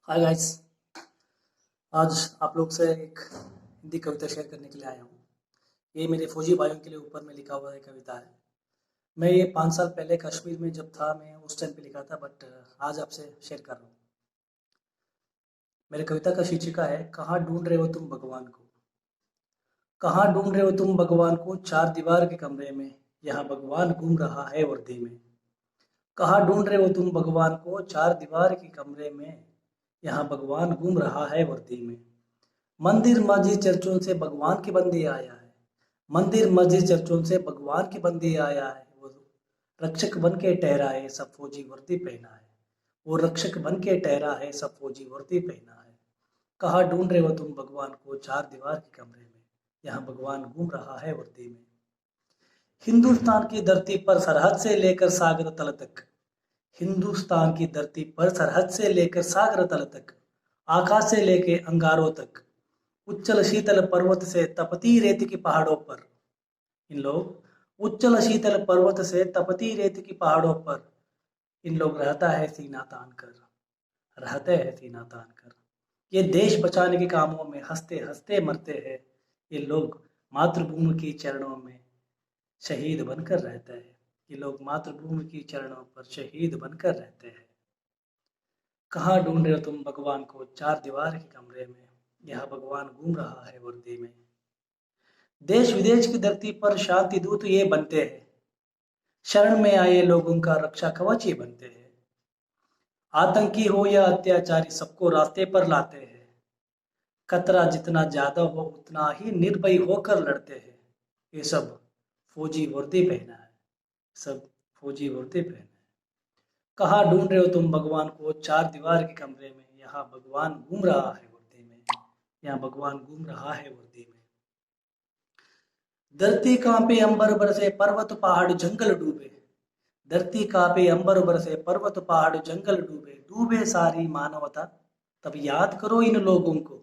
Hi guys. आज आप लोग से एक हिंदी कविता शेयर करने के लिए आया हूँ। ये मेरे फौजी भाइयों के लिए ऊपर में लिखा हुआ एक कविता है। मैं ये 5 साल पहले कश्मीर में जब था, मैं उस टाइम पे लिखा था, बट आज आपसे शेयर कर रहा हूँ। मेरे कविता का शीर्षिका है, कहाँ ढूंढ रहे हो तुम भगवान को। कहाँ ढूंढ रहे हो तुम भगवान को, चार दीवार के कमरे में, यहाँ भगवान घूम रहा है वर्दी में। कहाँ ढूंढ रहे हो तुम भगवान को, चार दीवार के कमरे में, यहाँ भगवान घूम रहा है वर्दी में। मंदिर मस्जिद चर्चों से भगवान के बंदे आया है। मंदिर मस्जिद चर्चों से भगवान के बंदे आया है। वो रक्षक बन के ठहरा है, सब फौजी वर्दी पहना है। वो रक्षक बन के ठहरा है, सब फौजी वर्दी पहना है। कहाँ ढूंढ रहे हो तुम भगवान को, चार दीवार के कमरे में, यहाँ भगवान घूम रहा है वर्दी में। हिंदुस्तान की धरती पर सरहद से लेकर सागर तल तक, हिंदुस्तान की धरती पर सरहद से लेकर सागर तल तक, आकाश से लेके अंगारों तक, उच्चल शीतल पर्वत से तपती रेत की पहाड़ों पर, इन लोग उच्चल शीतल पर्वत से तपती रेत की पहाड़ों पर, इन लोग रहता है सीना तान कर, रहते हैं सीना तान कर। ये देश बचाने के कामों में हंसते हंसते मरते हैं। ये लोग मातृभूमि की चरणों में शहीद बनकर रहते हैं। ये लोग मातृभूमि की चरणों पर शहीद बनकर रहते हैं। कहाँ ढूंढ रहे हो तुम भगवान को, चार दीवार के कमरे में, यह भगवान घूम रहा है वर्दी में। देश विदेश की धरती पर शांति दूत ये बनते हैं। शरण में आए लोगों का रक्षा कवच ये बनते हैं। आतंकी हो या अत्याचारी, सबको रास्ते पर लाते हैं। खतरा जितना ज्यादा हो उतना ही निर्भय होकर लड़ते हैं। ये सब फौजी वर्दी पहना है, सब फौजी वर्दी पहना है। कहाँ ढूंढ रहे हो तुम भगवान को, चार दीवार के कमरे में, यहाँ भगवान घूम रहा है वर्दी में, यहाँ भगवान घूम रहा है वर्दी में। धरती कांपे अंबर बरसे, पर्वत पहाड़ जंगल डूबे। धरती कांपे अंबर बरसे, पर्वत पहाड़ जंगल डूबे, डूबे सारी मानवता, तब याद करो इन लोगों को।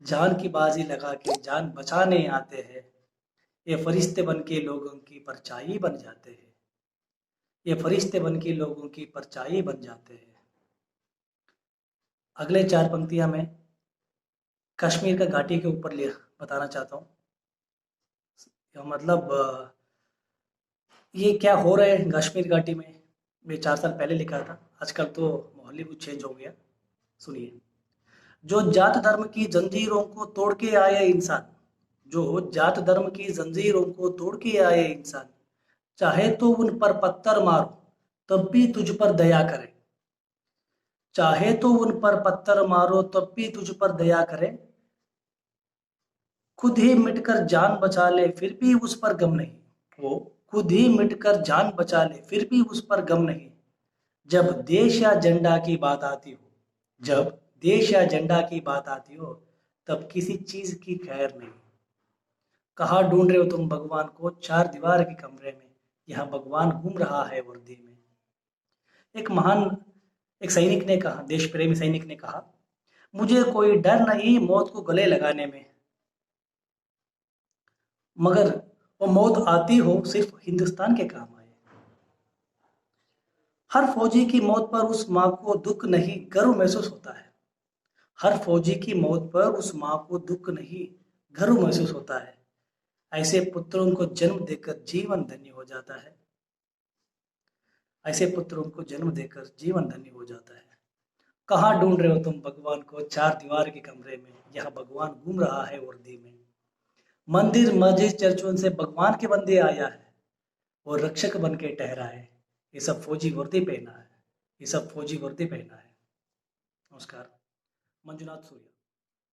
जान की बाजी लगा के जान बचाने आते हैं। ये फरिश्ते बन के लोगों की परछाई बन जाते हैं। ये फरिश्ते बन के लोगों की परछाई बन जाते हैं। अगले चार पंक्तियां मैं कश्मीर का घाटी के ऊपर ले बताना चाहता हूँ। मतलब ये क्या हो रहा है कश्मीर घाटी में, मैं 4 साल पहले लिखा था। आजकल तो माहौल ही कुछ चेंज हो गया। सुनिए। जो जात धर्म की जंजीरों को तोड़ के आए इंसान, जो जात धर्म की जंजीरों को तोड़ के आए इंसान, चाहे तो उन पर पत्थर मारो तब भी तुझ पर दया करे। चाहे तो उन पर पत्थर मारो तब भी तुझ पर दया करे। खुद ही मिटकर जान बचा ले फिर भी उस पर गम नहीं। वो खुद ही मिटकर जान बचा ले फिर भी उस पर गम नहीं। जब देश या झंडा की बात आती हो, जब देश या झंडा की बात आती हो, तब किसी चीज की खैर नहीं। कहाँ ढूंढ रहे हो तुम भगवान को, चार दीवार के कमरे में, यहाँ भगवान घूम रहा है वर्दी में। एक महान एक सैनिक ने कहा, देश प्रेमी सैनिक ने कहा, मुझे कोई डर नहीं मौत को गले लगाने में, मगर वो मौत आती हो सिर्फ हिंदुस्तान के काम आए। हर फौजी की मौत पर उस माँ को दुख नहीं गर्व महसूस होता है। हर फौजी की मौत पर उस माँ को दुख नहीं गर्व महसूस होता है। ऐसे पुत्रों को जन्म देकर जीवन धन्य हो जाता है। ऐसे पुत्रों को जन्म देकर जीवन धन्य हो जाता है। कहाँ ढूंढ रहे हो तुम भगवान को, चार दीवार के कमरे में, यह भगवान घूम रहा है वर्दी में। मंदिर मस्जिद चर्चों से भगवान के बंदे आया है। वो रक्षक बन के ठहरा है। ये सब फौजी वर्दी पहना है। ये सब फौजी वर्दी पहना है। नमस्कार। मंजुनाथ सूर्य।